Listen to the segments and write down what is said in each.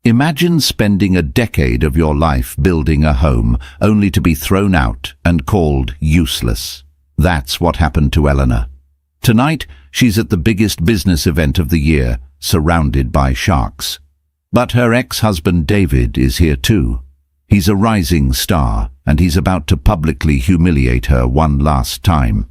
Imagine spending a decade of your life building a home, only to be thrown out and called useless. That's what happened to Elena. Tonight, she's at the biggest business event of the year, surrounded by sharks. But her ex-husband David is here too. He's a rising star, and he's about to publicly humiliate her one last time.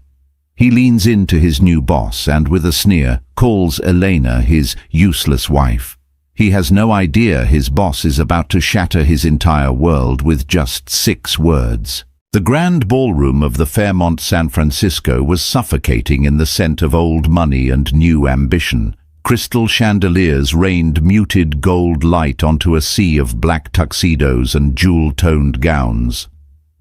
He leans into his new boss and, with a sneer, calls Elena his useless wife. He has no idea his boss is about to shatter his entire world with just 6 words. The grand ballroom of the Fairmont San Francisco was suffocating in the scent of old money and new ambition. Crystal chandeliers rained muted gold light onto a sea of black tuxedos and jewel-toned gowns.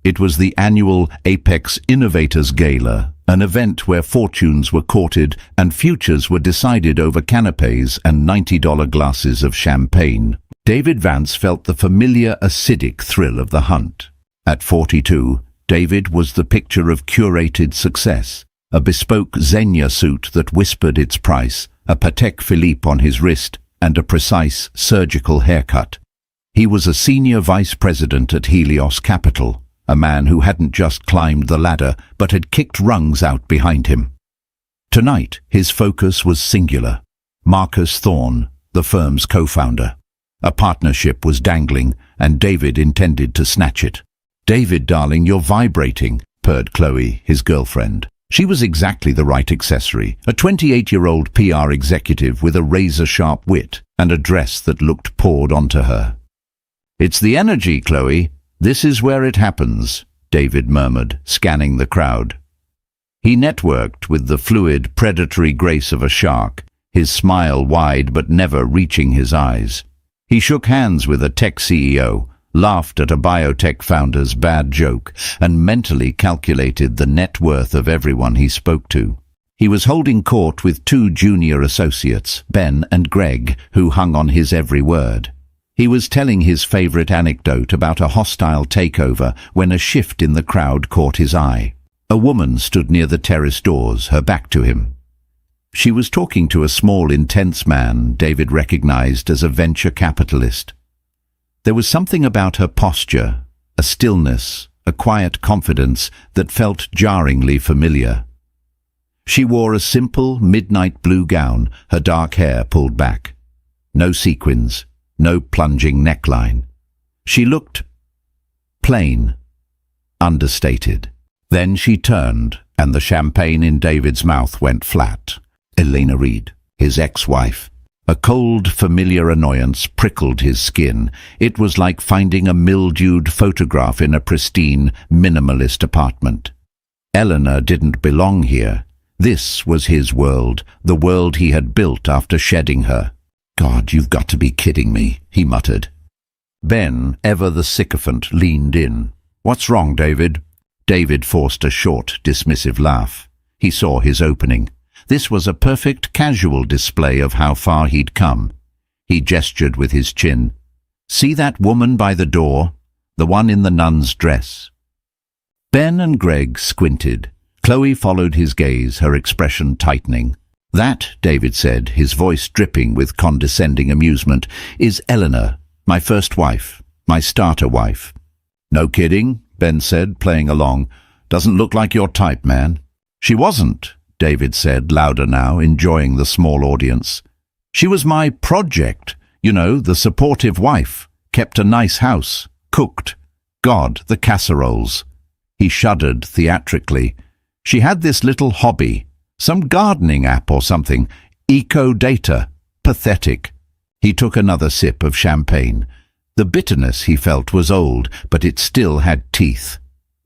It was the annual Apex Innovators Gala, an event where fortunes were courted and futures were decided over canapes and $90 glasses of champagne. David Vance felt the familiar acidic thrill of the hunt. At 42, David was the picture of curated success, a bespoke Xenia suit that whispered its price, a Patek Philippe on his wrist, and a precise surgical haircut. He was a senior vice president at Helios Capital, a man who hadn't just climbed the ladder but had kicked rungs out behind him. Tonight, his focus was singular. Marcus Thorne, the firm's co-founder. A partnership was dangling, and David intended to snatch it. "David, darling, you're vibrating," purred Chloe, his girlfriend. She was exactly the right accessory, a 28-year-old PR executive with a razor-sharp wit and a dress that looked poured onto her. "It's the energy, Chloe. This is where it happens," David murmured, scanning the crowd. He networked with the fluid, predatory grace of a shark, his smile wide but never reaching his eyes. He shook hands with a tech CEO, laughed at a biotech founder's bad joke, and mentally calculated the net worth of everyone he spoke to. He was holding court with 2 junior associates, Ben and Greg, who hung on his every word. He was telling his favorite anecdote about a hostile takeover when a shift in the crowd caught his eye. A woman stood near the terrace doors, her back to him. She was talking to a small, intense man David recognized as a venture capitalist. There was something about her posture, a stillness, a quiet confidence that felt jarringly familiar. She wore a simple, midnight blue gown, her dark hair pulled back. No sequins, no plunging neckline. She looked plain, understated. Then she turned, and the champagne in David's mouth went flat. Elena Reed, his ex-wife. A cold, familiar annoyance prickled his skin. It was like finding a mildewed photograph in a pristine, minimalist apartment. Elena didn't belong here. This was his world, the world he had built after shedding her. "God, you've got to be kidding me," he muttered. Ben, ever the sycophant, leaned in. "What's wrong, David?" David forced a short, dismissive laugh. He saw his opening. This was a perfect casual display of how far he'd come. He gestured with his chin. "See that woman by the door? The one in the nun's dress." Ben and Greg squinted. Chloe followed his gaze, her expression tightening. "That," David said, his voice dripping with condescending amusement, "is Elena, my first wife, my starter wife." "No kidding," Ben said, playing along. "Doesn't look like your type, man." "She wasn't," David said, louder now, enjoying the small audience. "She was my project, you know, the supportive wife. Kept a nice house, cooked. God, the casseroles." He shuddered theatrically. "She had this little hobby, some gardening app or something, eco-data. Pathetic." He took another sip of champagne. The bitterness he felt was old, but it still had teeth.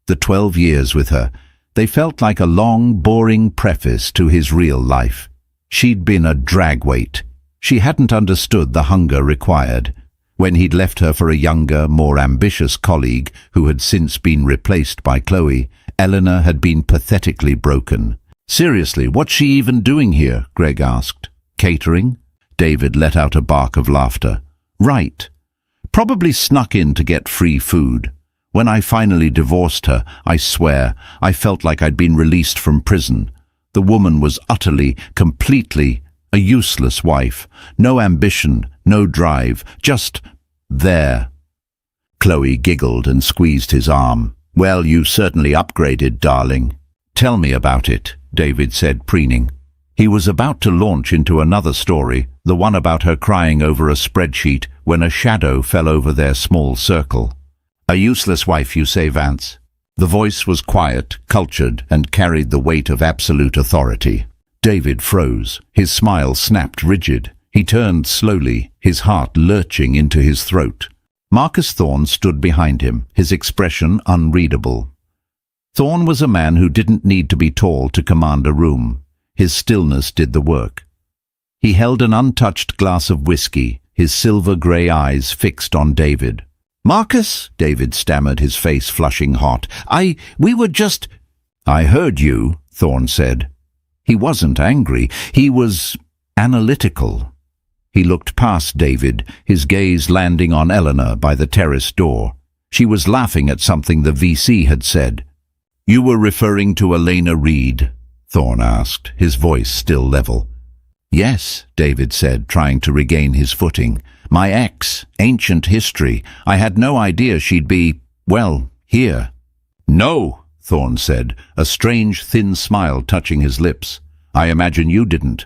The 12 years with her, they felt like a long, boring preface to his real life. She'd been a dragweight. She hadn't understood the hunger required. When he'd left her for a younger, more ambitious colleague who had since been replaced by Chloe, Elena had been pathetically broken. "Seriously, what's she even doing here?" Greg asked. "Catering?" David let out a bark of laughter. "Right. Probably snuck in to get free food. When I finally divorced her, I swear, I felt like I'd been released from prison. The woman was utterly, completely a useless wife. No ambition, no drive, just There. Chloe giggled and squeezed his arm. Well, you certainly upgraded, darling. Tell me about it, David said, preening. He was about to launch into another story, the one about her crying over a spreadsheet, when a shadow fell over their small circle. A useless wife, you say, Vance? The voice was quiet, cultured, and carried the weight of absolute authority. David froze. His smile snapped rigid. He turned slowly, his heart lurching into his throat. Marcus Thorne stood behind him, his expression unreadable. Thorne was a man who didn't need to be tall to command a room. His stillness did the work. He held an untouched glass of whiskey, his silver-grey eyes fixed on David. "Marcus," David stammered, his face flushing hot. We were just—" "I heard you," Thorne said. He wasn't angry. He was analytical. He looked past David, his gaze landing on Elena by the terrace door. She was laughing at something the VC had said. "You were referring to Elena Reed?" Thorne asked, his voice still level. "Yes," David said, trying to regain his footing. "My ex, ancient history. I had no idea she'd be, well, here." "No," Thorne said, a strange thin smile touching his lips. "I imagine you didn't."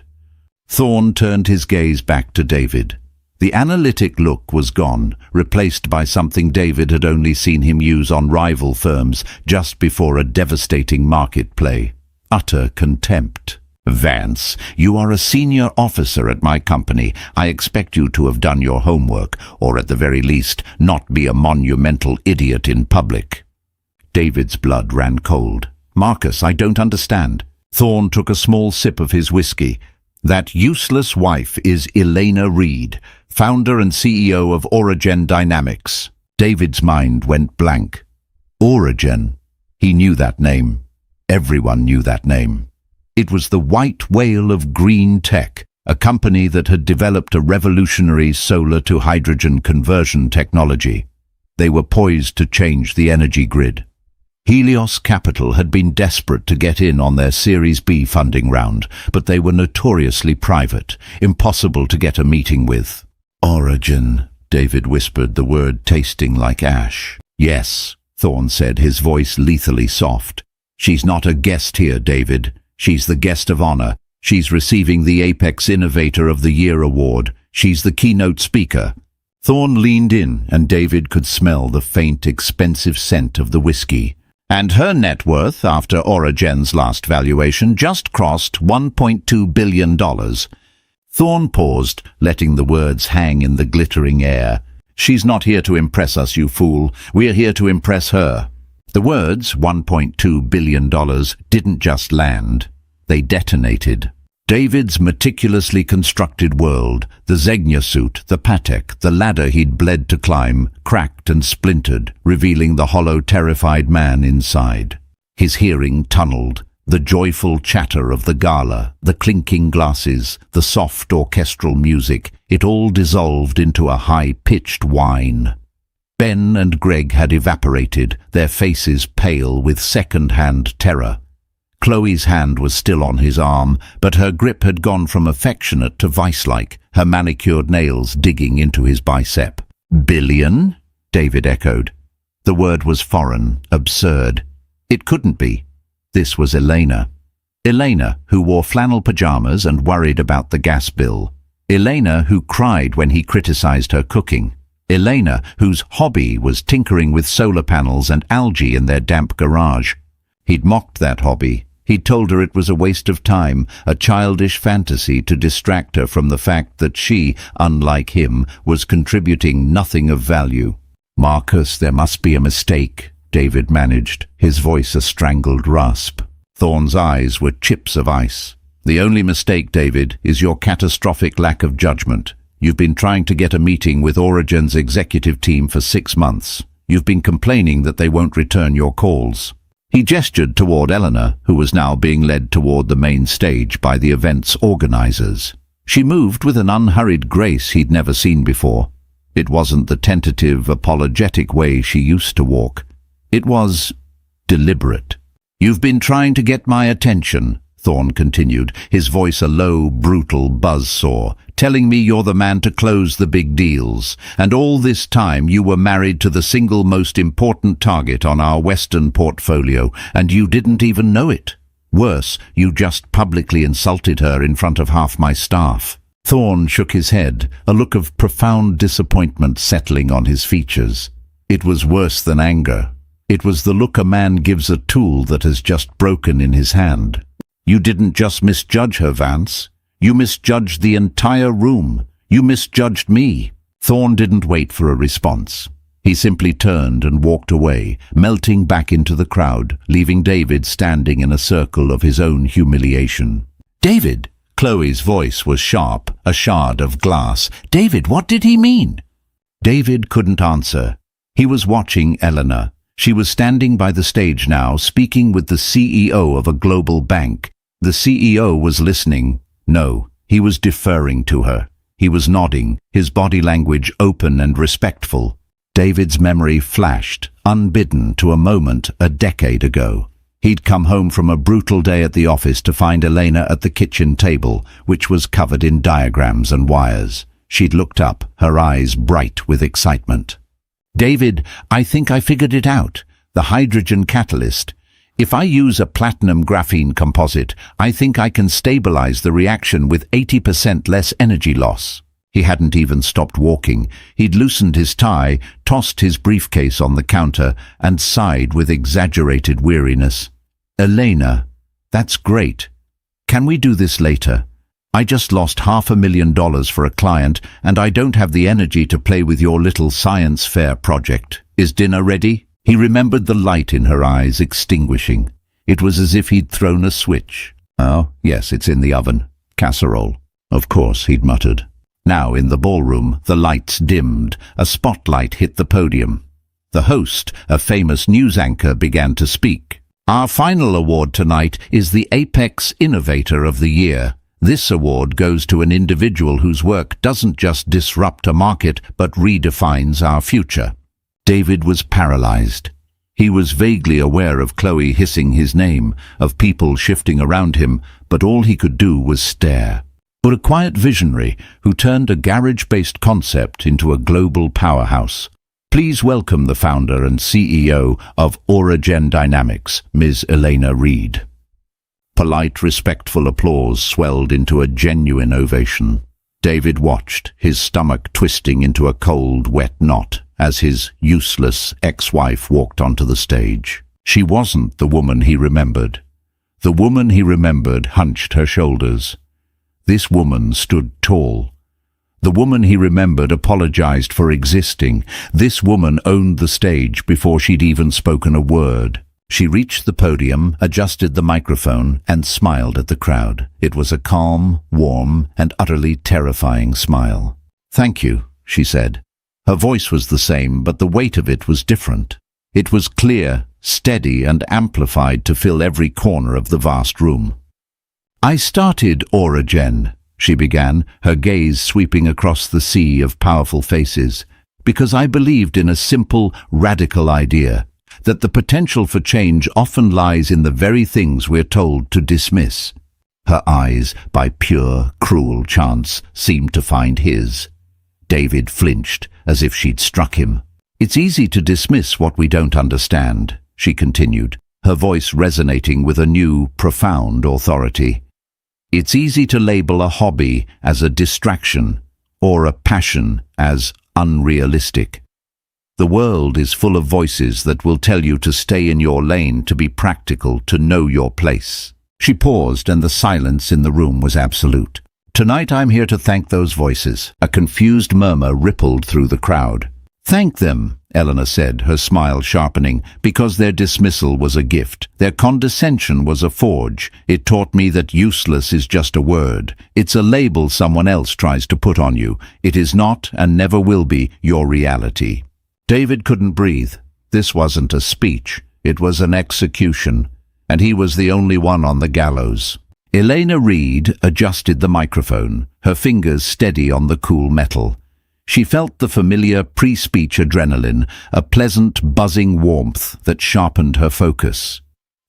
Thorne turned his gaze back to David. The analytic look was gone, replaced by something David had only seen him use on rival firms just before a devastating market play. Utter contempt. "Vance, you are a senior officer at my company. I expect you to have done your homework, or at the very least, not be a monumental idiot in public." David's blood ran cold. "Marcus, I don't understand." Thorne took a small sip of his whiskey. "That useless wife is Elena Reed, founder and CEO of Origin Dynamics." David's mind went blank. Origin. He knew that name. Everyone knew that name. It was the white whale of green tech, a company that had developed a revolutionary solar-to-hydrogen conversion technology. They were poised to change the energy grid. Helios Capital had been desperate to get in on their Series B funding round, but they were notoriously private, impossible to get a meeting with. "Origin," David whispered, the word tasting like ash. "Yes," Thorne said, his voice lethally soft. "She's not a guest here, David. She's the guest of honor. She's receiving the Apex Innovator of the Year award. She's the keynote speaker." Thorne leaned in, and David could smell the faint, expensive scent of the whiskey. "And her net worth, after Origen's last valuation, just crossed $1.2 billion. Thorne paused, letting the words hang in the glittering air. "She's not here to impress us, you fool. We're here to impress her." The words, $1.2 billion, didn't just land. They detonated. David's meticulously constructed world, the Zegna suit, the Patek, the ladder he'd bled to climb, cracked and splintered, revealing the hollow, terrified man inside. His hearing tunneled. The joyful chatter of the gala, the clinking glasses, the soft orchestral music, it all dissolved into a high-pitched whine. Ben and Greg had evaporated, their faces pale with second-hand terror. Chloe's hand was still on his arm, but her grip had gone from affectionate to vice-like, her manicured nails digging into his bicep. "Billion?" David echoed. The word was foreign, absurd. It couldn't be. This was Elena. Elena, who wore flannel pajamas and worried about the gas bill. Elena, who cried when he criticized her cooking. Elena, whose hobby was tinkering with solar panels and algae in their damp garage. He'd mocked that hobby. He'd told her it was a waste of time, a childish fantasy to distract her from the fact that she, unlike him, was contributing nothing of value. "Marcus, there must be a mistake," David managed, his voice a strangled rasp. Thorne's eyes were chips of ice. "The only mistake, David, is your catastrophic lack of judgment. You've been trying to get a meeting with Origin's executive team for 6 months. You've been complaining that they won't return your calls." He gestured toward Elena, who was now being led toward the main stage by the event's organizers. She moved with an unhurried grace he'd never seen before. It wasn't the tentative, apologetic way she used to walk. It was deliberate. "You've been trying to get my attention," Thorne continued, his voice a low, brutal buzzsaw, telling me you're the man to close the big deals. And all this time you were married to the single most important target on our Western portfolio, and you didn't even know it. Worse, you just publicly insulted her in front of half my staff. Thorne shook his head, a look of profound disappointment settling on his features. It was worse than anger. It was the look a man gives a tool that has just broken in his hand. You didn't just misjudge her, Vance. You misjudged the entire room. You misjudged me. Thorne didn't wait for a response. He simply turned and walked away, melting back into the crowd, leaving David standing in a circle of his own humiliation. David! Chloe's voice was sharp, a shard of glass. David, what did he mean? David couldn't answer. He was watching Elena. She was standing by the stage now, speaking with the CEO of a global bank. The CEO was listening. No, he was deferring to her. He was nodding, his body language open and respectful. David's memory flashed, unbidden, to a moment a decade ago. He'd come home from a brutal day at the office to find Elena at the kitchen table, which was covered in diagrams and wires. She'd looked up, her eyes bright with excitement. David, I think I figured it out. The hydrogen catalyst. If I use a platinum graphene composite, I think I can stabilize the reaction with 80% less energy loss. He hadn't even stopped walking. He'd loosened his tie, tossed his briefcase on the counter, and sighed with exaggerated weariness. Elena, that's great. Can we do this later? I just lost $500,000 for a client, and I don't have the energy to play with your little science fair project. Is dinner ready? He remembered the light in her eyes extinguishing. It was as if he'd thrown a switch. Oh, yes, it's in the oven. Casserole. Of course, he'd muttered. Now, in the ballroom, the lights dimmed. A spotlight hit the podium. The host, a famous news anchor, began to speak. Our final award tonight is the Apex Innovator of the Year. This award goes to an individual whose work doesn't just disrupt a market, but redefines our future. David was paralyzed. He was vaguely aware of Chloe hissing his name, of people shifting around him, but all he could do was stare. For a quiet visionary who turned a garage-based concept into a global powerhouse. Please welcome the founder and CEO of Origin Dynamics, Ms. Elena Reed. Polite, respectful applause swelled into a genuine ovation. David watched, his stomach twisting into a cold, wet knot, as his useless ex-wife walked onto the stage. She wasn't the woman he remembered. The woman he remembered hunched her shoulders. This woman stood tall. The woman he remembered apologized for existing. This woman owned the stage before she'd even spoken a word. She reached the podium, adjusted the microphone, and smiled at the crowd. It was a calm, warm, and utterly terrifying smile. Thank you, she said. Her voice was the same, but the weight of it was different. It was clear, steady, and amplified to fill every corner of the vast room. I started Origin, she began, her gaze sweeping across the sea of powerful faces, because I believed in a simple, radical idea, that the potential for change often lies in the very things we're told to dismiss. Her eyes, by pure, cruel chance, seemed to find his. David flinched, as if she'd struck him. It's easy to dismiss what we don't understand, she continued, her voice resonating with a new, profound authority. It's easy to label a hobby as a distraction, or a passion as unrealistic. The world is full of voices that will tell you to stay in your lane, to be practical, to know your place. She paused, and the silence in the room was absolute. Tonight I'm here to thank those voices. A confused murmur rippled through the crowd. Thank them, Elena said, her smile sharpening, because their dismissal was a gift. Their condescension was a forge. It taught me that useless is just a word. It's a label someone else tries to put on you. It is not, and never will be, your reality. David couldn't breathe. This wasn't a speech. It was an execution, and he was the only one on the gallows. Elena Reed adjusted the microphone, her fingers steady on the cool metal. She felt the familiar pre-speech adrenaline, a pleasant, buzzing warmth that sharpened her focus.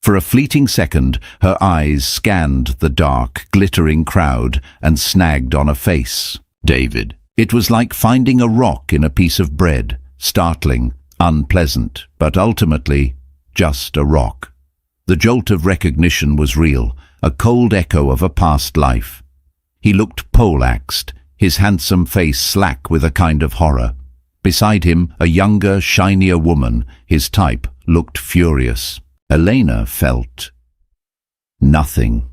For a fleeting second, her eyes scanned the dark, glittering crowd and snagged on a face. David. It was like finding a rock in a piece of bread, startling, unpleasant, but ultimately just a rock. The jolt of recognition was real, a cold echo of a past life. He looked poleaxed, his handsome face slack with a kind of horror. Beside him, a younger, shinier woman, his type, looked furious. Elena felt nothing.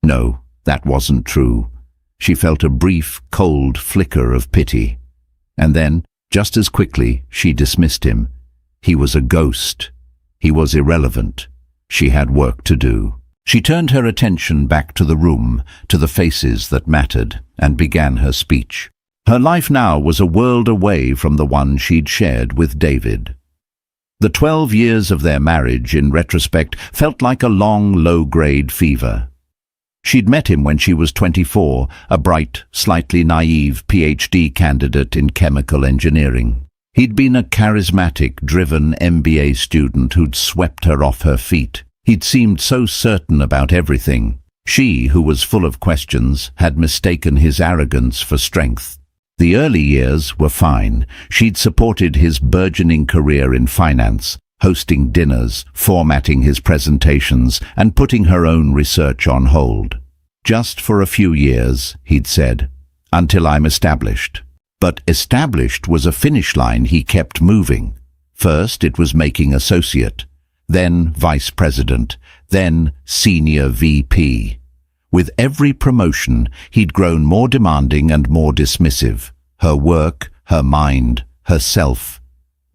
No, that wasn't true. She felt a brief, cold flicker of pity. And then, just as quickly, she dismissed him. He was a ghost. He was irrelevant. She had work to do. She turned her attention back to the room, to the faces that mattered, and began her speech. Her life now was a world away from the one she'd shared with David. The 12 years of their marriage, in retrospect, felt like a long, low-grade fever. She'd met him when she was 24, a bright, slightly naive PhD candidate in chemical engineering. He'd been a charismatic, driven MBA student who'd swept her off her feet. He'd seemed so certain about everything. She, who was full of questions, had mistaken his arrogance for strength. The early years were fine. She'd supported his burgeoning career in finance, hosting dinners, formatting his presentations, and putting her own research on hold. Just for a few years, he'd said, until I'm established. But established was a finish line he kept moving. First, it was making associate, then vice president, then senior VP. With every promotion, he'd grown more demanding and more dismissive. Her work, her mind, herself.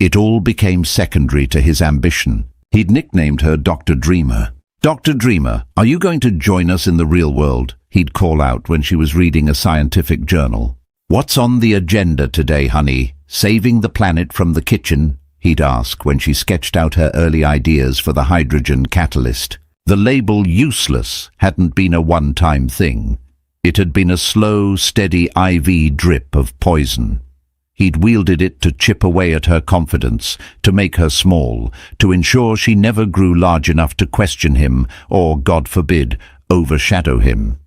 It all became secondary to his ambition. He'd nicknamed her Dr. Dreamer. Dr. Dreamer, are you going to join us in the real world? He'd call out when she was reading a scientific journal. What's on the agenda today, honey? Saving the planet from the kitchen? He'd ask when she sketched out her early ideas for the hydrogen catalyst. The label useless hadn't been a one-time thing. It had been a slow, steady IV drip of poison. He'd wielded it to chip away at her confidence, to make her small, to ensure she never grew large enough to question him or, God forbid, overshadow him.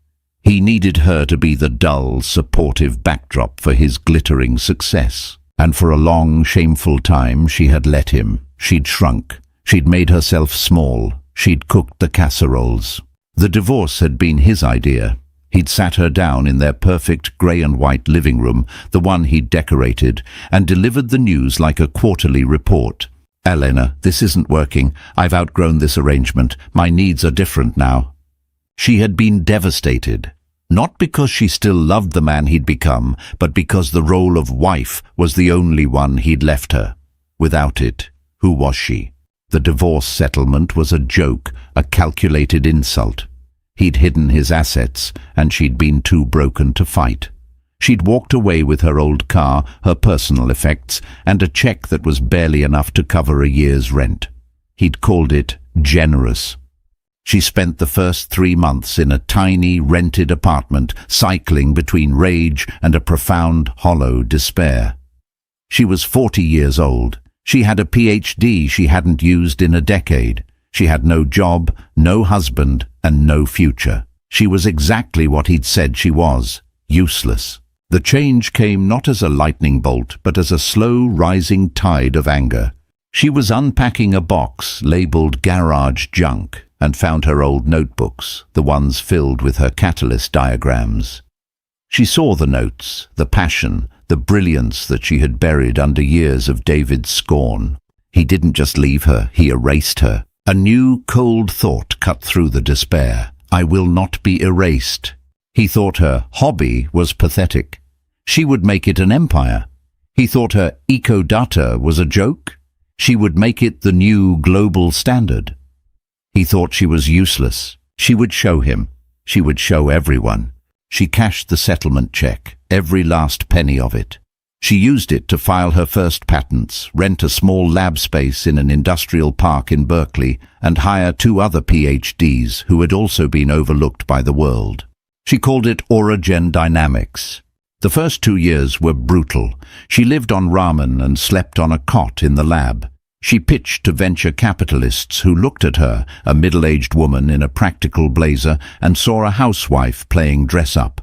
He needed her to be the dull, supportive backdrop for his glittering success. And for a long, shameful time she had let him. She'd shrunk. She'd made herself small. She'd cooked the casseroles. The divorce had been his idea. He'd sat her down in their perfect grey and white living room, the one he'd decorated, and delivered the news like a quarterly report. Elena, this isn't working. I've outgrown this arrangement. My needs are different now. She had been devastated. Not because she still loved the man he'd become, but because the role of wife was the only one he'd left her. Without it, who was she? The divorce settlement was a joke, a calculated insult. He'd hidden his assets, and she'd been too broken to fight. She'd walked away with her old car, her personal effects, and a check that was barely enough to cover a year's rent. He'd called it generous. She spent the first 3 months in a tiny, rented apartment, cycling between rage and a profound, hollow despair. She was 40 years old. She had a PhD she hadn't used in a decade. She had no job, no husband, and no future. She was exactly what he'd said she was, useless. The change came not as a lightning bolt, but as a slow, rising tide of anger. She was unpacking a box labeled garage junk and found her old notebooks, the ones filled with her catalyst diagrams. She saw the notes, the passion, the brilliance that she had buried under years of David's scorn. He didn't just leave her, he erased her. A new, cold thought cut through the despair. I will not be erased. He thought her hobby was pathetic. She would make it an empire. He thought her eco-data was a joke. She would make it the new global standard. He thought she was useless. She would show him. She would show everyone. She cashed the settlement check, every last penny of it. She used it to file her first patents, rent a small lab space in an industrial park in Berkeley, and hire 2 other PhDs who had also been overlooked by the world. She called it Orogen Dynamics. The first 2 years were brutal. She lived on ramen and slept on a cot in the lab. She pitched to venture capitalists who looked at her, a middle-aged woman in a practical blazer, and saw a housewife playing dress-up.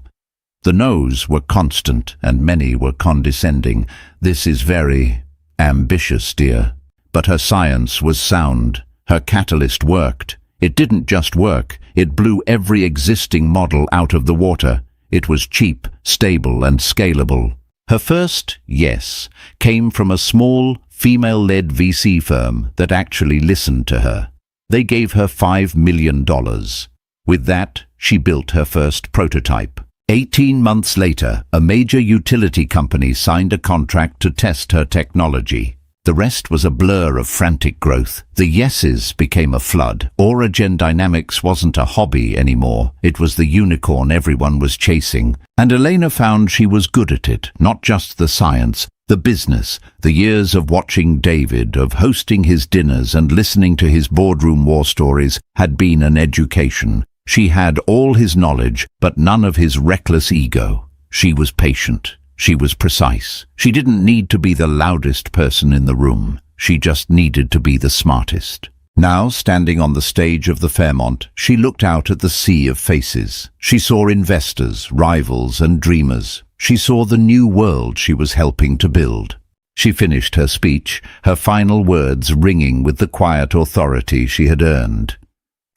The no's were constant, and many were condescending. "This is very ambitious, dear." But her science was sound. Her catalyst worked. It didn't just work, it blew every existing model out of the water. It was cheap, stable, and scalable. Her first yes came from a small, female-led VC firm that actually listened to her. They gave her $5 million. With that, she built her first prototype. 18 months later, a major utility company signed a contract to test her technology. The rest was a blur of frantic growth. The yeses became a flood. Origin Dynamics wasn't a hobby anymore. It was the unicorn everyone was chasing. And Elena found she was good at it, not just the science, the business. The years of watching David, of hosting his dinners and listening to his boardroom war stories had been an education. She had all his knowledge, but none of his reckless ego. She was patient. She was precise. She didn't need to be the loudest person in the room. She just needed to be the smartest. Now, standing on the stage of the Fairmont, she looked out at the sea of faces. She saw investors, rivals, and dreamers. She saw the new world she was helping to build. She finished her speech, her final words ringing with the quiet authority she had earned.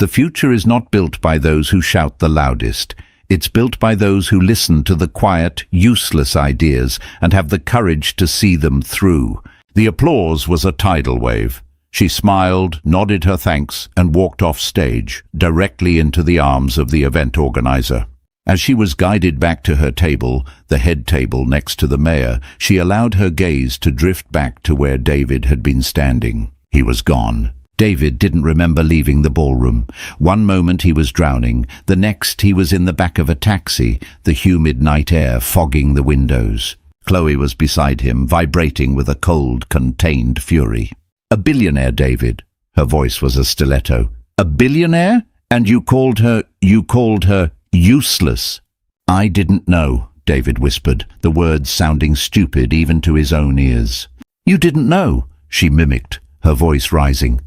The future is not built by those who shout the loudest. It's built by those who listen to the quiet, useless ideas and have the courage to see them through. The applause was a tidal wave. She smiled, nodded her thanks, and walked off stage, directly into the arms of the event organizer. As she was guided back to her table, the head table next to the mayor, she allowed her gaze to drift back to where David had been standing. He was gone. David didn't remember leaving the ballroom. One moment he was drowning, the next he was in the back of a taxi, the humid night air fogging the windows. Chloe was beside him, vibrating with a cold, contained fury. "A billionaire, David." Her voice was a stiletto. "A billionaire? And you called her useless." "I didn't know," David whispered, the words sounding stupid even to his own ears. "You didn't know," she mimicked, her voice rising.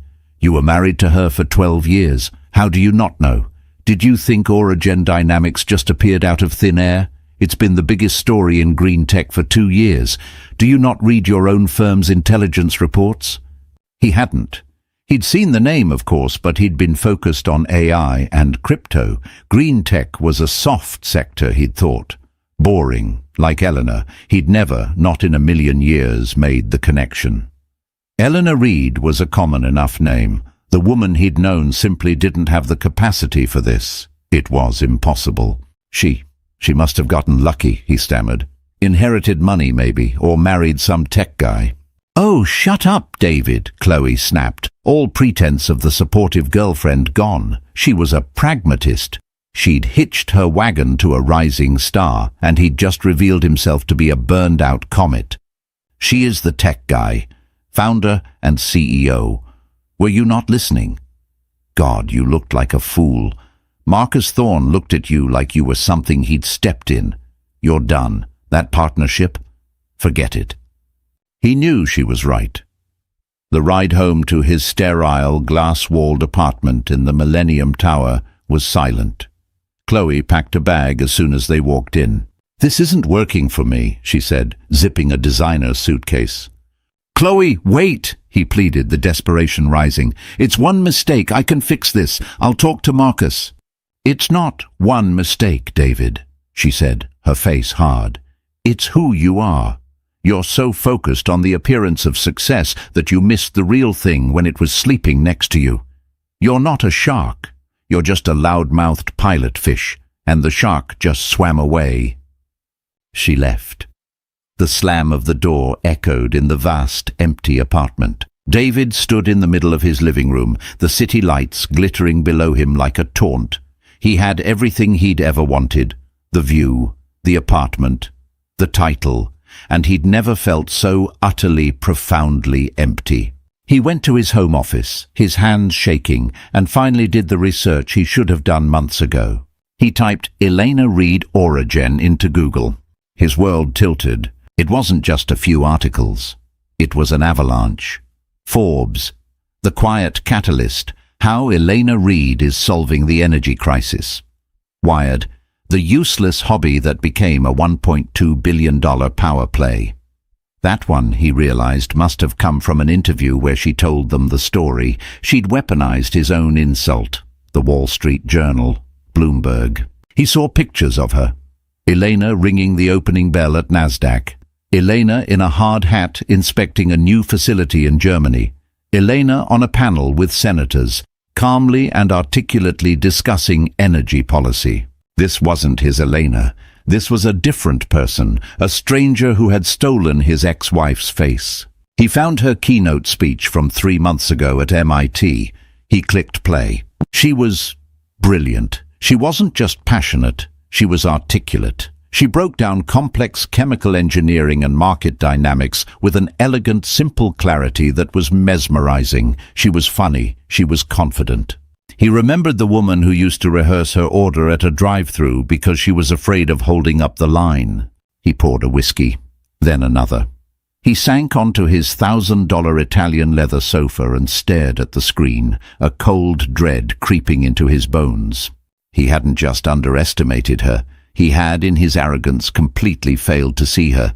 "You were married to her for 12 years. How do you not know? Did you think Origin Dynamics just appeared out of thin air? It's been the biggest story in green tech for 2 years. Do you not read your own firm's intelligence reports?" He hadn't. He'd seen the name, of course, but he'd been focused on AI and crypto. Green tech was a soft sector, he'd thought. Boring, like Elena. He'd never, not in a million years, made the connection. Elena Reed was a common enough name. The woman he'd known simply didn't have the capacity for this. It was impossible. She must have gotten lucky, he stammered. Inherited money, maybe, or married some tech guy. "Oh, shut up, David," Chloe snapped, all pretense of the supportive girlfriend gone. She was a pragmatist. She'd hitched her wagon to a rising star, and he'd just revealed himself to be a burned-out comet. "She is the tech guy. Founder and CEO. Were you not listening? God, you looked like a fool. Marcus Thorne looked at you like you were something he'd stepped in. You're done. That partnership? Forget it." He knew she was right. The ride home to his sterile, glass-walled apartment in the Millennium Tower was silent. Chloe packed a bag as soon as they walked in. "This isn't working for me," she said, zipping a designer suitcase. "Chloe, wait!" he pleaded, the desperation rising. "It's one mistake. I can fix this. I'll talk to Marcus." "It's not one mistake, David," she said, her face hard. "It's who you are. You're so focused on the appearance of success that you missed the real thing when it was sleeping next to you. You're not a shark. You're just a loud-mouthed pilot fish, and the shark just swam away." She left. The slam of the door echoed in the vast, empty apartment. David stood in the middle of his living room, the city lights glittering below him like a taunt. He had everything he'd ever wanted: the view, the apartment, the title, and he'd never felt so utterly, profoundly empty. He went to his home office, his hands shaking, and finally did the research he should have done months ago. He typed Elena Reed Origin into Google. His world tilted. It wasn't just a few articles. It was an avalanche. Forbes, The Quiet Catalyst, How Elena Reed is Solving the Energy Crisis. Wired, The Useless Hobby That Became a $1.2 billion power play. That one, he realized, must have come from an interview where she told them the story. She'd weaponized his own insult. The Wall Street Journal, Bloomberg. He saw pictures of her. Elena ringing the opening bell at NASDAQ. Elena in a hard hat inspecting a new facility in Germany. Elena on a panel with senators, calmly and articulately discussing energy policy. This wasn't his Elena. This was a different person, a stranger who had stolen his ex-wife's face. He found her keynote speech from 3 months ago at MIT. He clicked play. She was brilliant. She wasn't just passionate, she was articulate. She broke down complex chemical engineering and market dynamics with an elegant, simple clarity that was mesmerizing. She was funny. She was confident. He remembered the woman who used to rehearse her order at a drive-through because she was afraid of holding up the line. He poured a whiskey, then another. He sank onto his $1,000 Italian leather sofa and stared at the screen, a cold dread creeping into his bones. He hadn't just underestimated her. He had, in his arrogance, completely failed to see her.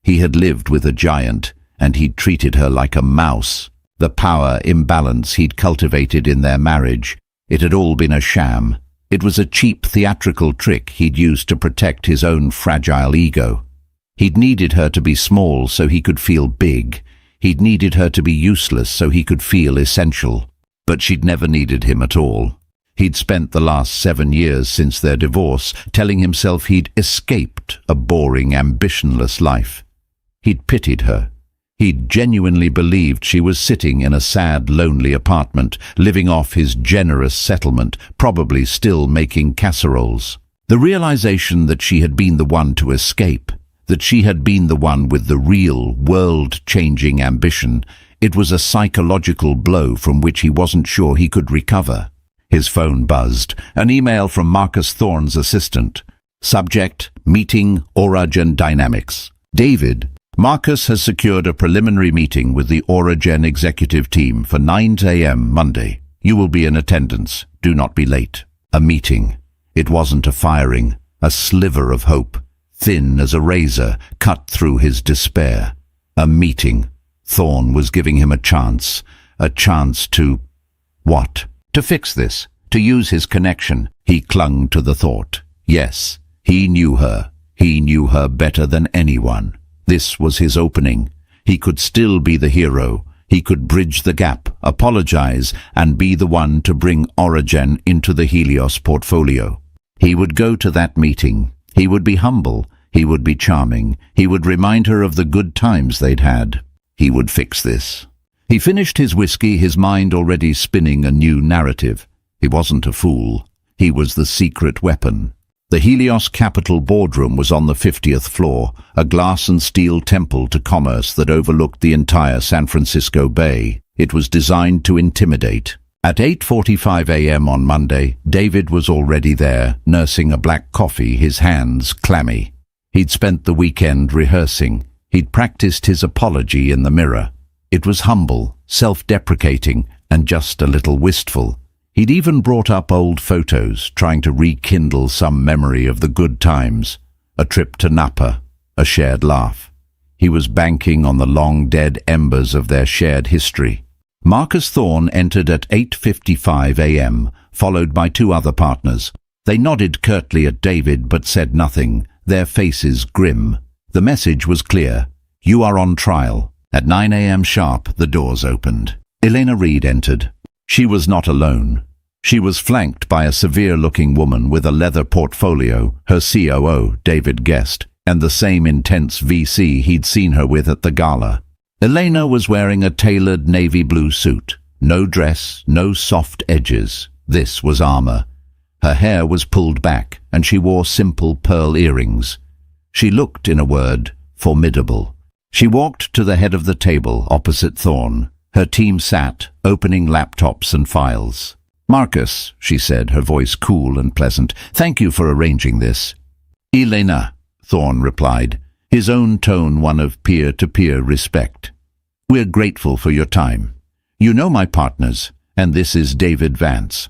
He had lived with a giant, and he'd treated her like a mouse. The power imbalance he'd cultivated in their marriage, it had all been a sham. It was a cheap theatrical trick he'd used to protect his own fragile ego. He'd needed her to be small so he could feel big. He'd needed her to be useless so he could feel essential. But she'd never needed him at all. He'd spent the last 7 years since their divorce telling himself he'd escaped a boring, ambitionless life. He'd pitied her. He'd genuinely believed she was sitting in a sad, lonely apartment, living off his generous settlement, probably still making casseroles. The realization that she had been the one to escape, that she had been the one with the real, world-changing ambition, it was a psychological blow from which he wasn't sure he could recover. His phone buzzed. An email from Marcus Thorne's assistant. Subject, Meeting Oragen Dynamics. David, Marcus has secured a preliminary meeting with the Oragen executive team for 9 a.m. Monday. You will be in attendance. Do not be late. A meeting. It wasn't a firing. A sliver of hope, thin as a razor, cut through his despair. A meeting. Thorne was giving him a chance to... what? To fix this, to use his connection. He clung to the thought. Yes, he knew her. He knew her better than anyone. This was his opening. He could still be the hero. He could bridge the gap, apologize, and be the one to bring Oragen into the Helios portfolio. He would go to that meeting. He would be humble. He would be charming. He would remind her of the good times they'd had. He would fix this. He finished his whiskey, his mind already spinning a new narrative. He wasn't a fool. He was the secret weapon. The Helios Capital boardroom was on the 50th floor, a glass and steel temple to commerce that overlooked the entire San Francisco Bay. It was designed to intimidate. At 8:45 a.m. on Monday, David was already there, nursing a black coffee, his hands clammy. He'd spent the weekend rehearsing. He'd practiced his apology in the mirror. It was humble, self-deprecating, and just a little wistful. He'd even brought up old photos, trying to rekindle some memory of the good times. A trip to Napa, a shared laugh. He was banking on the long-dead embers of their shared history. Marcus Thorne entered at 8:55 a.m., followed by 2 other partners. They nodded curtly at David but said nothing, their faces grim. The message was clear. You are on trial. At 9 a.m. sharp, the doors opened. Elena Reed entered. She was not alone. She was flanked by a severe-looking woman with a leather portfolio, her COO, David Guest, and the same intense VC he'd seen her with at the gala. Elena was wearing a tailored navy blue suit. No dress, no soft edges. This was armor. Her hair was pulled back, and she wore simple pearl earrings. She looked, in a word, formidable. She walked to the head of the table opposite Thorne. Her team sat, opening laptops and files. Marcus, she said, her voice cool and pleasant, thank you for arranging this. Elena, Thorne replied, his own tone one of peer-to-peer respect. We're grateful for your time. You know my partners, and this is David Vance."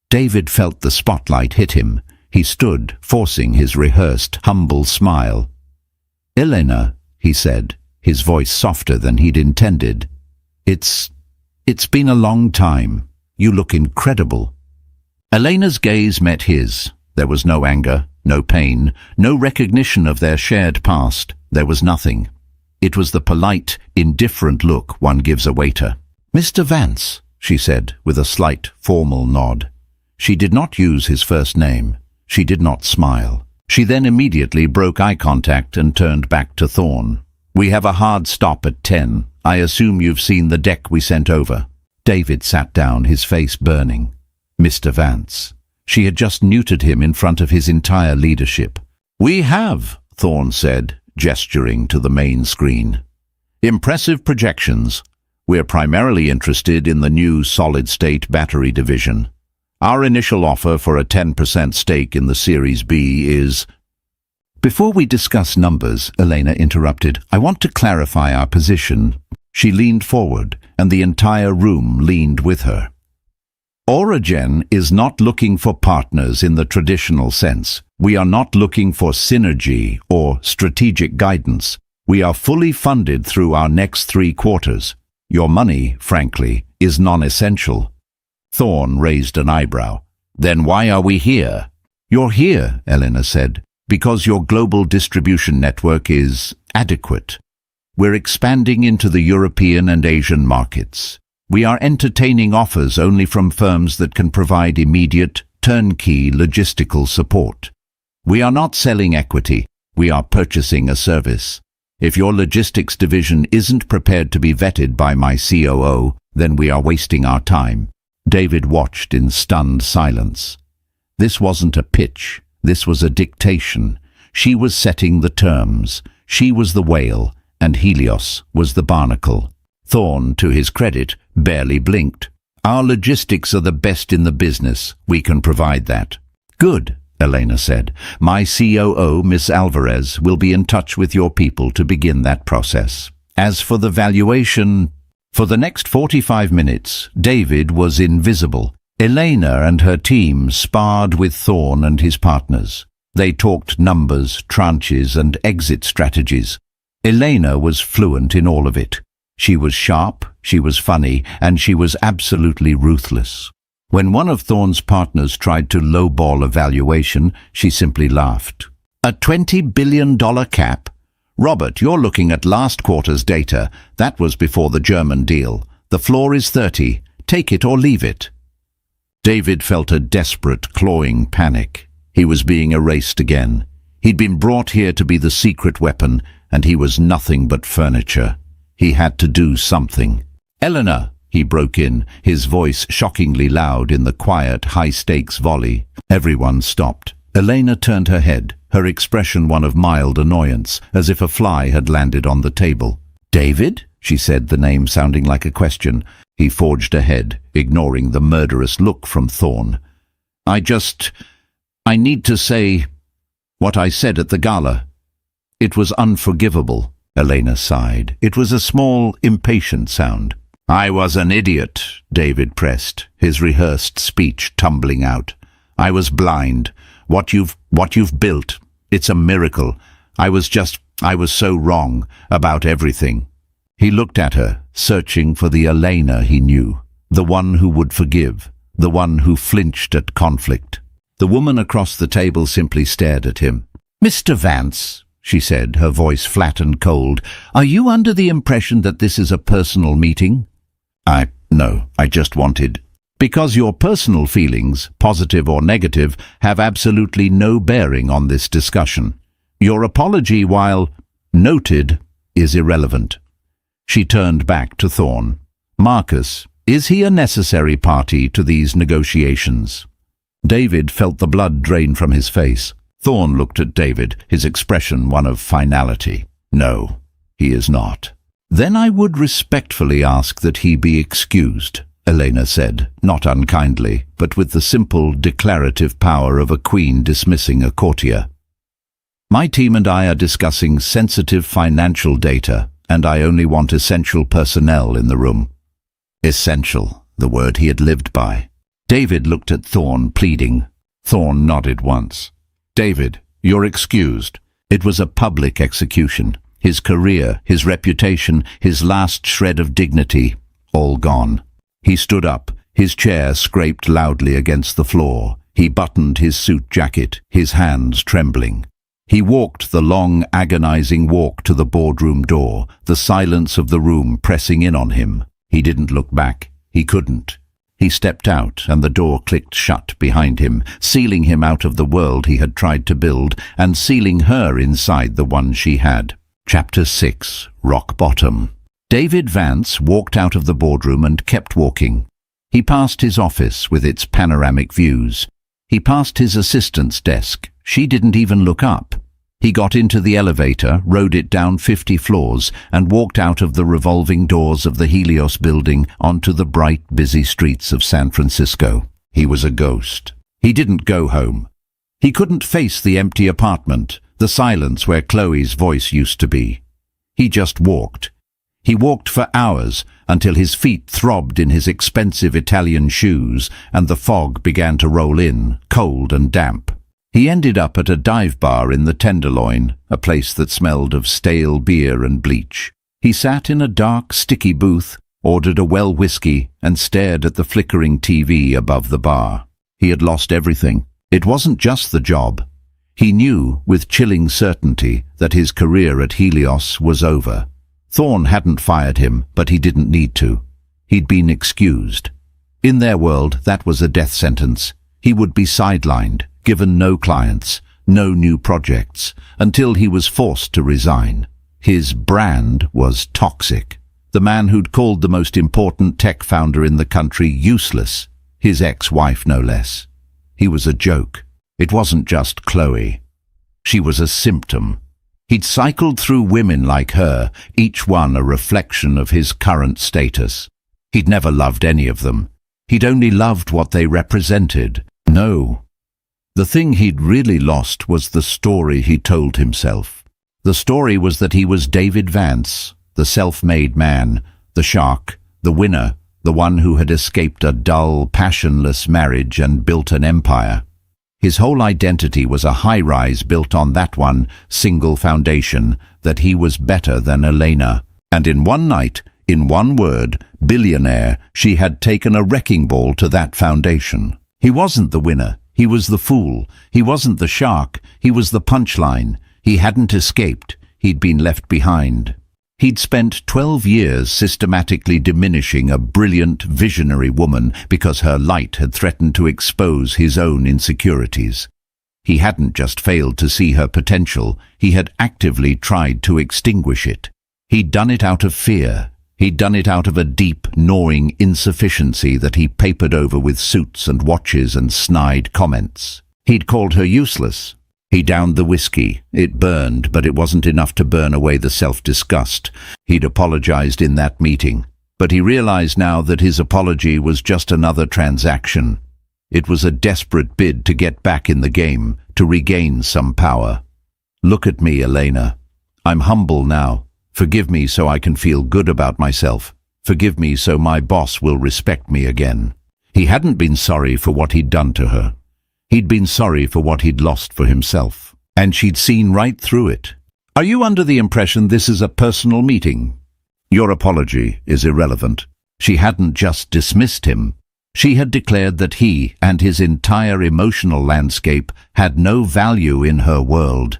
David felt the spotlight hit him. He stood, forcing his rehearsed, humble smile. "Elena," he said, his voice softer than he'd intended. It's been a long time. You look incredible." Elena's gaze met his. There was no anger, no pain, no recognition of their shared past. There was nothing. It was the polite, indifferent look one gives a waiter. "Mr. Vance," she said, with a slight, formal nod. She did not use his first name. She did not smile. She then immediately broke eye contact and turned back to Thorne. "We have a hard stop at 10. I assume you've seen the deck we sent over." David sat down, his face burning. Mr. Vance. She had just neutered him in front of his entire leadership. "We have," Thorne said, gesturing to the main screen. "Impressive projections. We're primarily interested in the new solid-state battery division. Our initial offer for a 10% stake in the Series B is—" "Before we discuss numbers," Elena interrupted, "I want to clarify our position." She leaned forward, and the entire room leaned with her. "Origen is not looking for partners in the traditional sense. We are not looking for synergy or strategic guidance. We are fully funded through our next 3 quarters. Your money, frankly, is non-essential." Thorne raised an eyebrow. "Then why are we here?" "You're here," Elena said, "because your global distribution network is adequate. We're expanding into the European and Asian markets. We are entertaining offers only from firms that can provide immediate, turnkey logistical support. We are not selling equity. We are purchasing a service. If your logistics division isn't prepared to be vetted by my COO, then we are wasting our time." David watched in stunned silence. This wasn't a pitch. This was a dictation. She was setting the terms. She was the whale, and Helios was the barnacle. Thorne, to his credit, barely blinked. "Our logistics are the best in the business. We can provide that." "Good," Elena said. "My COO, Miss Alvarez, will be in touch with your people to begin that process. As for the valuation—" For the next 45 minutes, David was invisible. Elena and her team sparred with Thorne and his partners. They talked numbers, tranches, and exit strategies. Elena was fluent in all of it. She was sharp, she was funny, and she was absolutely ruthless. When one of Thorne's partners tried to lowball a valuation, she simply laughed. "A $20 billion cap? Robert, you're looking at last quarter's data. That was before the German deal. The floor is 30. Take it or leave it." David felt a desperate, clawing panic. He was being erased again. He'd been brought here to be the secret weapon, and he was nothing but furniture. He had to do something. "Elena," he broke in, his voice shockingly loud in the quiet, high-stakes volley. Everyone stopped. Elena turned her head, her expression one of mild annoyance, as if a fly had landed on the table. "David?" she said, the name sounding like a question. He forged ahead, ignoring the murderous look from Thorne. I need to say what I said at the gala. It was unforgivable." Elena sighed. It was a small, impatient sound. "I was an idiot," David pressed, his rehearsed speech tumbling out. "I was blind. What you've built, it's a miracle. I was so wrong about everything." He looked at her, searching for the Elena he knew, the one who would forgive, the one who flinched at conflict. The woman across the table simply stared at him. "Mr. Vance," she said, her voice flat and cold, "are you under the impression that this is a personal meeting?" No, I just wanted—" "Because your personal feelings, positive or negative, have absolutely no bearing on this discussion. Your apology, while noted, is irrelevant." She turned back to Thorne. "Marcus, is he a necessary party to these negotiations?" David felt the blood drain from his face. Thorne looked at David, his expression one of finality. "No, he is not." "Then I would respectfully ask that he be excused," Elena said, not unkindly, but with the simple, declarative power of a queen dismissing a courtier. "My team and I are discussing sensitive financial data, and I only want essential personnel in the room." Essential, the word he had lived by. David looked at Thorne, pleading. Thorne nodded once. David, you're excused. It was a public execution. His career, his reputation, his last shred of dignity, all gone. He stood up. His chair scraped loudly against the floor. He buttoned his suit jacket, his hands trembling. He walked the long, agonizing walk to the boardroom door, the silence of the room pressing in on him. He didn't look back. He couldn't. He stepped out, and the door clicked shut behind him, sealing him out of the world he had tried to build, and sealing her inside the one she had. Chapter 6. Rock Bottom. David Vance walked out of the boardroom and kept walking. He passed his office with its panoramic views. He passed his assistant's desk. She didn't even look up. He got into the elevator, rode it down 50 floors, and walked out of the revolving doors of the Helios building onto the bright, busy streets of San Francisco. He was a ghost. He didn't go home. He couldn't face the empty apartment, the silence where Chloe's voice used to be. He just walked. He walked for hours until his feet throbbed in his expensive Italian shoes and the fog began to roll in, cold and damp. He ended up at a dive bar in the Tenderloin, a place that smelled of stale beer and bleach. He sat in a dark, sticky booth, ordered a well whiskey, and stared at the flickering TV above the bar. He had lost everything. It wasn't just the job. He knew with chilling certainty that his career at Helios was over. Thorne hadn't fired him, but he didn't need to. He'd been excused. In their world, that was a death sentence. He would be sidelined, given no clients, no new projects, until he was forced to resign. His brand was toxic. The man who'd called the most important tech founder in the country useless, his ex-wife no less. He was a joke. It wasn't just Chloe. She was a symptom. He'd cycled through women like her, each one a reflection of his current status. He'd never loved any of them. He'd only loved what they represented. No. The thing he'd really lost was the story he told himself. The story was that he was David Vance, the self-made man, the shark, the winner, the one who had escaped a dull, passionless marriage and built an empire. His whole identity was a high-rise built on that one single foundation, that he was better than Elena. And in one night, in one word, billionaire, she had taken a wrecking ball to that foundation. He wasn't the winner. He was the fool. He wasn't the shark. He was the punchline. He hadn't escaped. He'd been left behind. He'd spent 12 years systematically diminishing a brilliant, visionary woman because her light had threatened to expose his own insecurities. He hadn't just failed to see her potential, he had actively tried to extinguish it. He'd done it out of fear. He'd done it out of a deep, gnawing insufficiency that he papered over with suits and watches and snide comments. He'd called her useless. He downed the whiskey. It burned, but it wasn't enough to burn away the self-disgust. He'd apologized in that meeting, but he realized now that his apology was just another transaction. It was a desperate bid to get back in the game, to regain some power. Look at me, Elena. I'm humble now. Forgive me so I can feel good about myself. Forgive me so my boss will respect me again. He hadn't been sorry for what he'd done to her. He'd been sorry for what he'd lost for himself, and she'd seen right through it. Are you under the impression this is a personal meeting? Your apology is irrelevant. She hadn't just dismissed him. She had declared that he and his entire emotional landscape had no value in her world.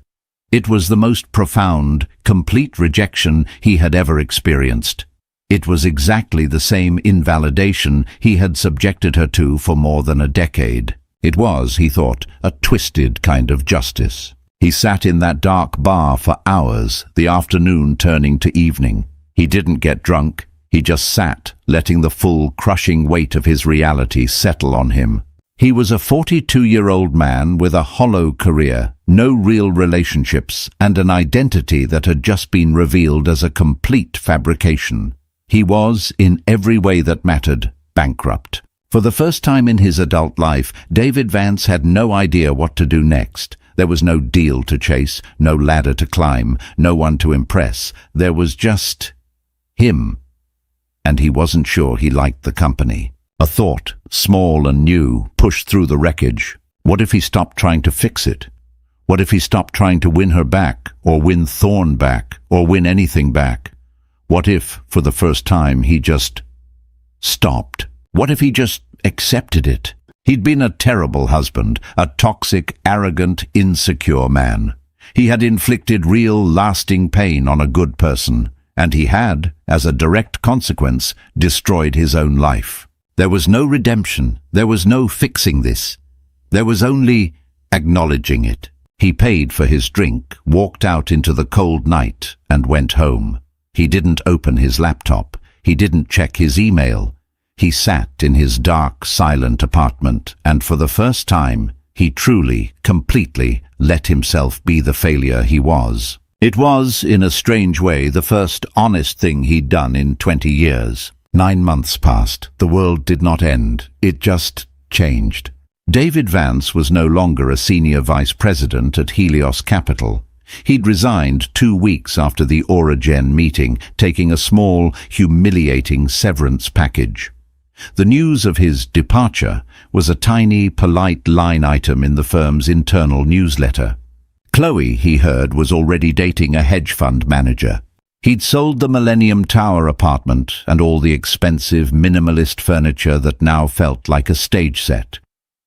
It was the most profound, complete rejection he had ever experienced. It was exactly the same invalidation he had subjected her to for more than a decade. It was, he thought, a twisted kind of justice. He sat in that dark bar for hours, the afternoon turning to evening. He didn't get drunk. He just sat, letting the full, crushing weight of his reality settle on him. He was a 42-year-old man with a hollow career, no real relationships, and an identity that had just been revealed as a complete fabrication. He was, in every way that mattered, bankrupt. For the first time in his adult life, David Vance had no idea what to do next. There was no deal to chase, no ladder to climb, no one to impress. There was just him. and he wasn't sure he liked the company. A thought, small and new, pushed through the wreckage. What if he stopped trying to fix it? What if he stopped trying to win her back, or win Thorne back, or win anything back? What if, for the first time, he just stopped? What if he just accepted it? He'd been a terrible husband, a toxic, arrogant, insecure man. He had inflicted real, lasting pain on a good person, and he had, as a direct consequence, destroyed his own life. There was no redemption. There was no fixing this. There was only acknowledging it. He paid for his drink, walked out into the cold night, and went home. He didn't open his laptop. He didn't check his email. He sat in his dark, silent apartment, and for the first time, he truly, completely let himself be the failure he was. It was, in a strange way, the first honest thing he'd done in 20 years. 9 months passed. The world did not end. It just changed. David Vance was no longer a senior vice president at Helios Capital. He'd resigned 2 weeks after the Origen meeting, taking a small, humiliating severance package. The news of his departure was a tiny, polite line item in the firm's internal newsletter. Chloe, he heard, was already dating a hedge fund manager. He'd sold the Millennium Tower apartment and all the expensive, minimalist furniture that now felt like a stage set.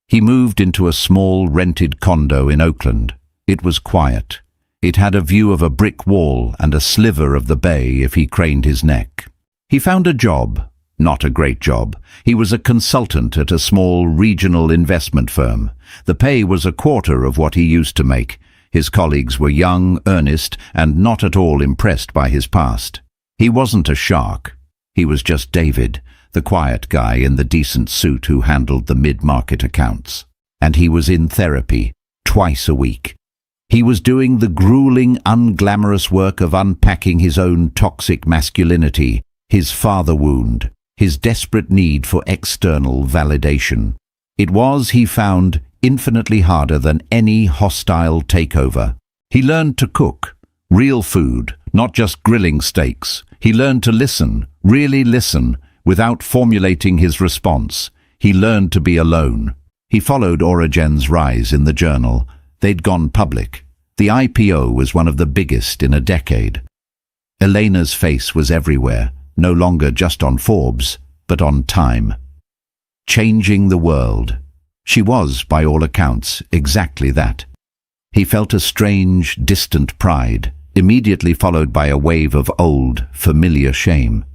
He moved into a small, rented condo in Oakland. It was quiet. It had a view of a brick wall and a sliver of the bay if he craned his neck. He found a job. Not a great job. He was a consultant at a small regional investment firm. The pay was a quarter of what he used to make. His colleagues were young, earnest, and not at all impressed by his past. He wasn't a shark. He was just David, the quiet guy in the decent suit who handled the mid-market accounts. And he was in therapy, twice a week. He was doing the grueling, unglamorous work of unpacking his own toxic masculinity, his father wound, his desperate need for external validation. It was, he found, infinitely harder than any hostile takeover. He learned to cook, real food, not just grilling steaks. He learned to listen, really listen, without formulating his response. He learned to be alone. He followed Origen's rise in the journal. They'd gone public. The IPO was one of the biggest in a decade. Elena's face was everywhere, no longer just on Forbes, but on Time. Changing the world. She was, by all accounts, exactly that. He felt a strange, distant pride, immediately followed by a wave of old, familiar shame.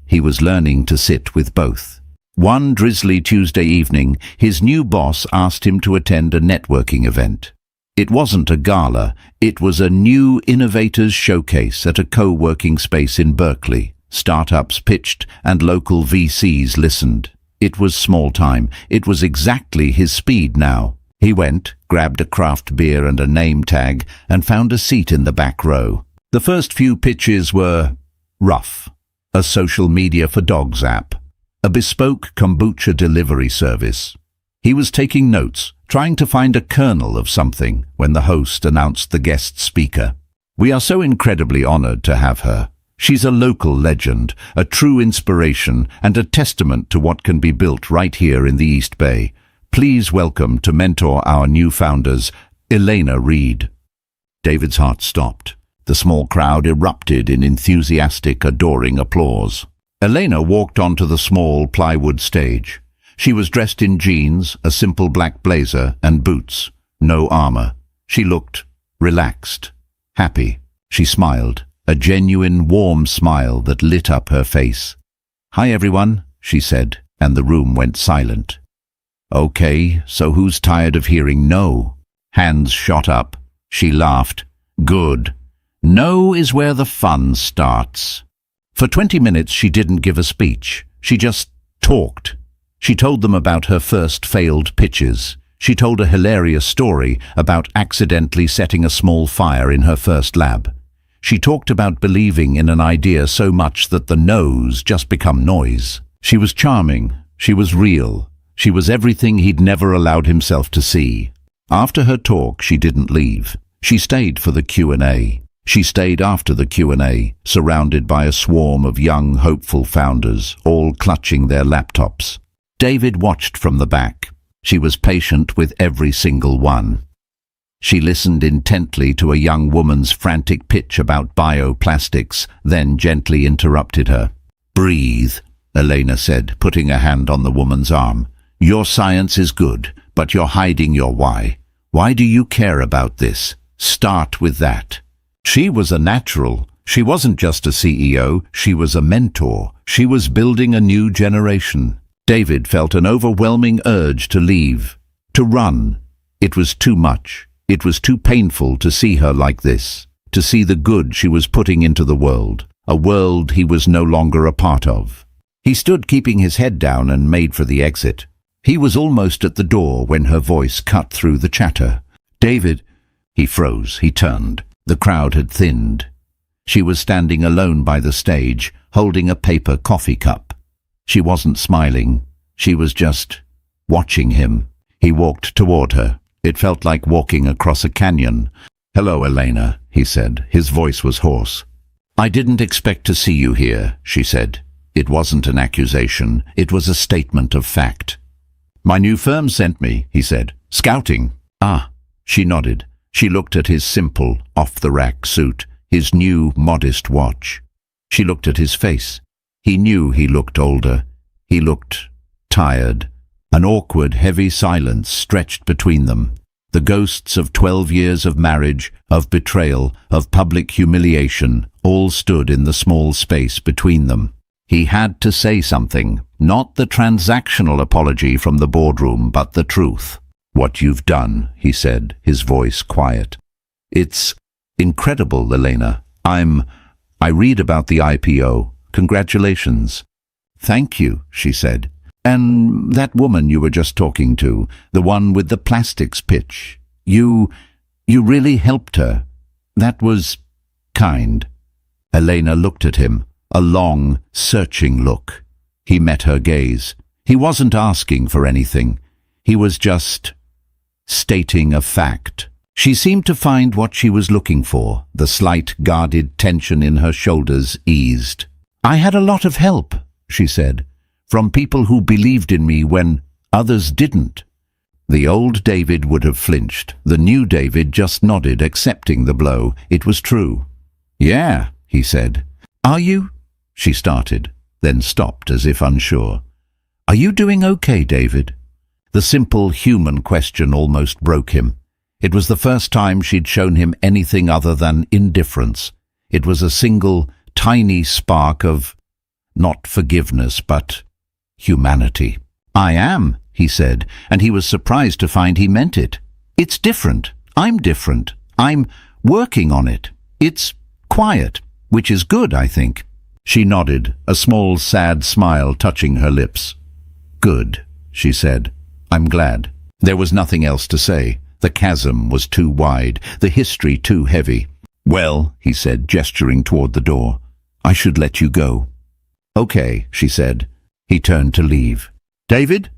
He was learning to sit with both. One drizzly Tuesday evening, his new boss asked him to attend a networking event. It wasn't a gala, it was a new innovators showcase at a co-working space in Berkeley. Startups pitched and local VCs listened. It was small time. It was exactly his speed now. He went, grabbed a craft beer and a name tag, and found a seat in the back row. The first few pitches were rough. A social media for dogs app. A bespoke kombucha delivery service. He was taking notes, trying to find a kernel of something, when the host announced the guest speaker. "We are so incredibly honored to have her. She's a local legend, a true inspiration, and a testament to what can be built right here in the East Bay. Please welcome to mentor our new founders, Elena Reed." David's heart stopped. The small crowd erupted in enthusiastic, adoring applause. Elena walked onto the small plywood stage. She was dressed in jeans, a simple black blazer, and boots. No armor. She looked relaxed, happy. She smiled, a genuine, warm smile that lit up her face. "Hi, everyone," she said, and the room went silent. "Okay, so who's tired of hearing no?" Hands shot up. She laughed. "Good. No is where the fun starts." For 20 minutes she didn't give a speech. She just talked. She told them about her first failed pitches. She told a hilarious story about accidentally setting a small fire in her first lab. She talked about believing in an idea so much that the no's just become noise. She was charming. She was real. She was everything he'd never allowed himself to see. After her talk, she didn't leave. She stayed for the Q&A. She stayed after the Q&A, surrounded by a swarm of young, hopeful founders, all clutching their laptops. David watched from the back. She was patient with every single one. She listened intently to a young woman's frantic pitch about bioplastics, then gently interrupted her. "Breathe," Elena said, putting a hand on the woman's arm. "Your science is good, but you're hiding your why. Why do you care about this? Start with that." She was a natural. She wasn't just a CEO, she was a mentor. She was building a new generation. David felt an overwhelming urge to leave, to run. It was too much. It was too painful to see her like this, to see the good she was putting into the world, a world he was no longer a part of. He stood keeping his head down and made for the exit. He was almost at the door when her voice cut through the chatter. "David." He froze. He turned. The crowd had thinned. She was standing alone by the stage, holding a paper coffee cup. She wasn't smiling. She was just watching him. He walked toward her. It felt like walking across a canyon. "Hello, Elena," he said. His voice was hoarse. "I didn't expect to see you here," she said. It wasn't an accusation. It was a statement of fact. "My new firm sent me," he said. "Scouting." "Ah." She nodded. She looked at his simple, off-the-rack suit, his new, modest watch. She looked at his face. He knew he looked older. He looked tired. An awkward, heavy silence stretched between them. The ghosts of 12 years of marriage, of betrayal, of public humiliation, all stood in the small space between them. He had to say something, not the transactional apology from the boardroom, but the truth. "What you've done," he said, his voice quiet. "It's incredible, Elena. I read about the IPO. Congratulations." "Thank you," she said. "And that woman you were just talking to, the one with the plastics pitch, you really helped her. That was kind." Elena looked at him, a long, searching look. He met her gaze. He wasn't asking for anything. He was just stating a fact. She seemed to find what she was looking for. The slight, guarded tension in her shoulders eased. "I had a lot of help," she said, "from people who believed in me when others didn't." The old David would have flinched. The new David just nodded, accepting the blow. It was true. "Yeah," he said. "Are you?" she started, then stopped as if unsure. "Are you doing okay, David?" The simple human question almost broke him. It was the first time she'd shown him anything other than indifference. It was a single, tiny spark of, not forgiveness, but humanity. "I am," he said, and he was surprised to find he meant it. "It's different. I'm different. I'm working on it. It's quiet, which is good, I think." She nodded, a small, sad smile touching her lips. "Good," she said. "I'm glad." There was nothing else to say. The chasm was too wide, the history too heavy. "Well," he said, gesturing toward the door, "I should let you go." "Okay," she said. He turned to leave. "David?"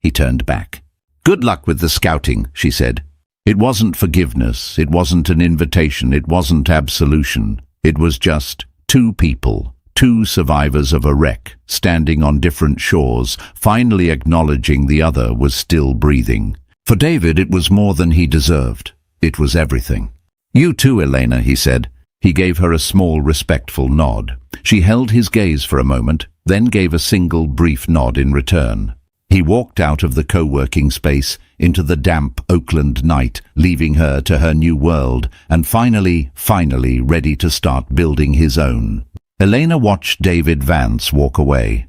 He turned back. "Good luck with the scouting," she said. It wasn't forgiveness, it wasn't an invitation, it wasn't absolution. It was just two people, two survivors of a wreck, standing on different shores, finally acknowledging the other was still breathing. For David, it was more than he deserved. It was everything. "You too, Elena," he said. He gave her a small, respectful nod. She held his gaze for a moment, then gave a single, brief nod in return. He walked out of the co-working space into the damp Oakland night, leaving her to her new world, and finally ready to start building his own. Elena watched David Vance walk away.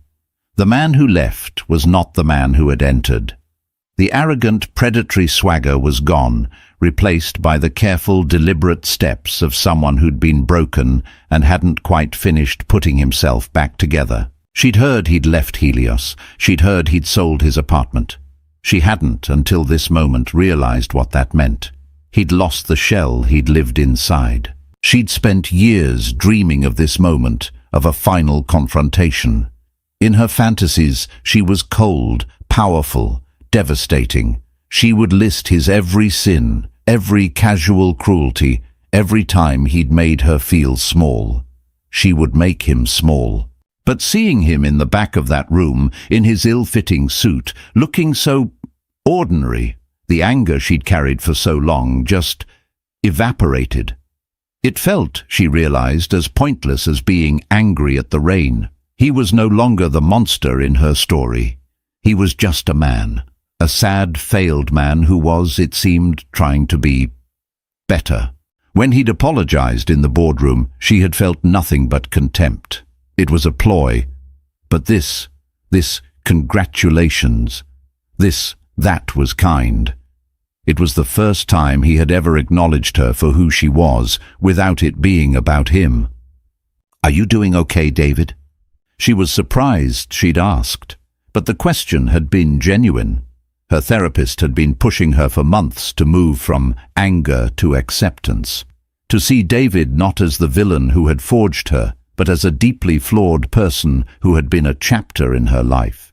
The man who left was not the man who had entered. The arrogant, predatory swagger was gone, replaced by the careful, deliberate steps of someone who'd been broken and hadn't quite finished putting himself back together. She'd heard he'd left Helios. She'd heard he'd sold his apartment. She hadn't, until this moment, realized what that meant. He'd lost the shell he'd lived inside. She'd spent years dreaming of this moment, of a final confrontation. In her fantasies, she was cold, powerful, devastating. She would list his every sin, every casual cruelty, every time he'd made her feel small. She would make him small. But seeing him in the back of that room, in his ill-fitting suit, looking so ordinary, the anger she'd carried for so long just evaporated. It felt, she realized, as pointless as being angry at the rain. He was no longer the monster in her story. He was just a man, a sad, failed man who was, it seemed, trying to be better. When he'd apologized in the boardroom, she had felt nothing but contempt. It was a ploy. But this congratulations, that was kind. It was the first time he had ever acknowledged her for who she was, without it being about him. "Are you doing okay, David?" She was surprised she'd asked, but the question had been genuine. Her therapist had been pushing her for months to move from anger to acceptance, to see David not as the villain who had forged her, but as a deeply flawed person who had been a chapter in her life.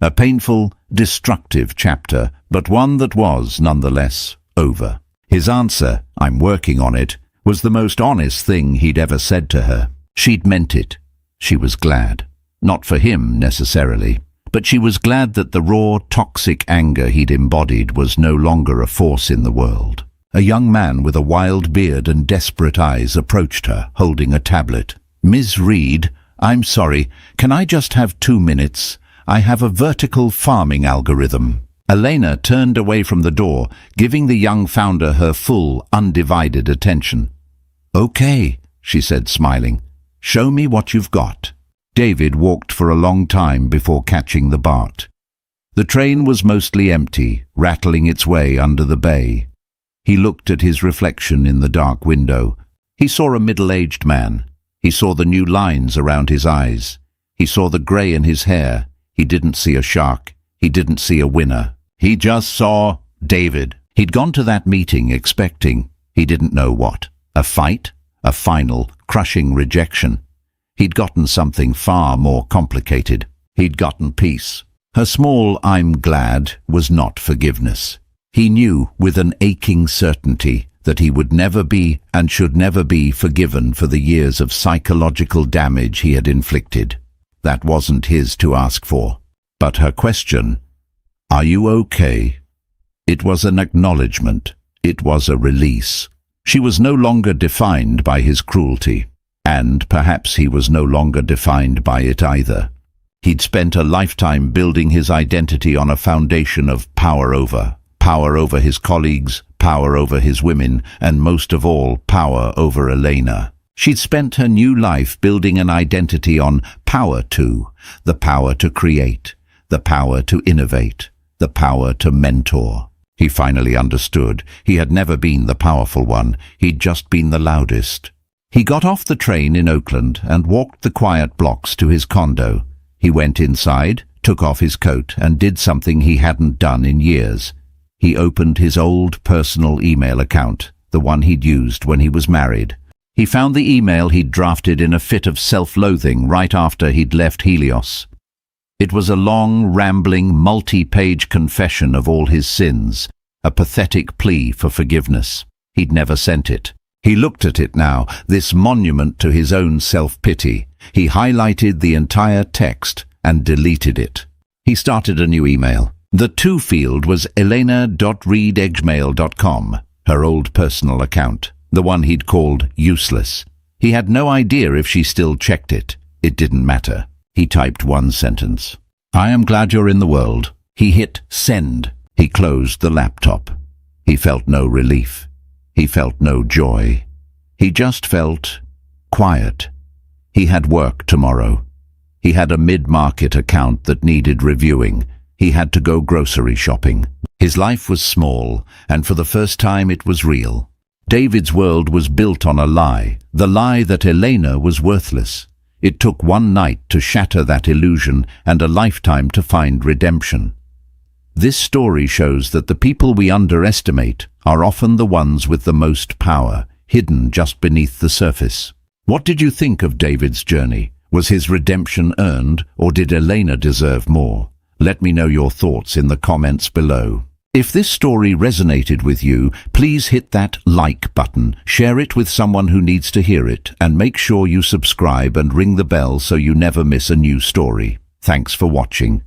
A painful, destructive chapter, but one that was, nonetheless, over. His answer, "I'm working on it," was the most honest thing he'd ever said to her. She'd meant it. She was glad. Not for him, necessarily. But she was glad that the raw, toxic anger he'd embodied was no longer a force in the world. A young man with a wild beard and desperate eyes approached her, holding a tablet. "Ms. Reed, I'm sorry, can I just have 2 minutes? I have a vertical farming algorithm." Elena turned away from the door, giving the young founder her full, undivided attention. "Okay," she said, smiling. "Show me what you've got." David walked for a long time before catching the BART. The train was mostly empty, rattling its way under the bay. He looked at his reflection in the dark window. He saw a middle-aged man. He saw the new lines around his eyes. He saw the grey in his hair. He didn't see a shark. He didn't see a winner. He just saw David. He'd gone to that meeting expecting, he didn't know what. A fight? A final, crushing rejection. He'd gotten something far more complicated. He'd gotten peace. Her small "I'm glad" was not forgiveness. He knew with an aching certainty that he would never be and should never be forgiven for the years of psychological damage he had inflicted. That wasn't his to ask for. But her question, "Are you okay?" It was an acknowledgement. It was a release. She was no longer defined by his cruelty. And perhaps he was no longer defined by it either. He'd spent a lifetime building his identity on a foundation of power over his colleagues, power over his women, and most of all, power over Elena. She'd spent her new life building an identity on the power to create, the power to innovate, the power to mentor. He finally understood. He had never been the powerful one. He'd just been the loudest. He got off the train in Oakland and walked the quiet blocks to his condo. He went inside, took off his coat, and did something he hadn't done in years. He opened his old personal email account, the one he'd used when he was married. He found the email he'd drafted in a fit of self-loathing right after he'd left Helios. It was a long, rambling, multi-page confession of all his sins, a pathetic plea for forgiveness. He'd never sent it. He looked at it now, this monument to his own self-pity. He highlighted the entire text and deleted it. He started a new email. The to field was elena.reed@gmail.com, her old personal account, the one he'd called useless. He had no idea if she still checked it. It didn't matter. He typed one sentence. "I am glad you're in the world." He hit send. He closed the laptop. He felt no relief. He felt no joy. He just felt quiet. He had work tomorrow. He had a mid-market account that needed reviewing. He had to go grocery shopping. His life was small, and for the first time it was real. David's world was built on a lie, the lie that Elena was worthless. It took one night to shatter that illusion and a lifetime to find redemption. This story shows that the people we underestimate are often the ones with the most power, hidden just beneath the surface. What did you think of David's journey? Was his redemption earned, or did Elena deserve more? Let me know your thoughts in the comments below. If this story resonated with you, please hit that like button, share it with someone who needs to hear it, and make sure you subscribe and ring the bell so you never miss a new story. Thanks for watching.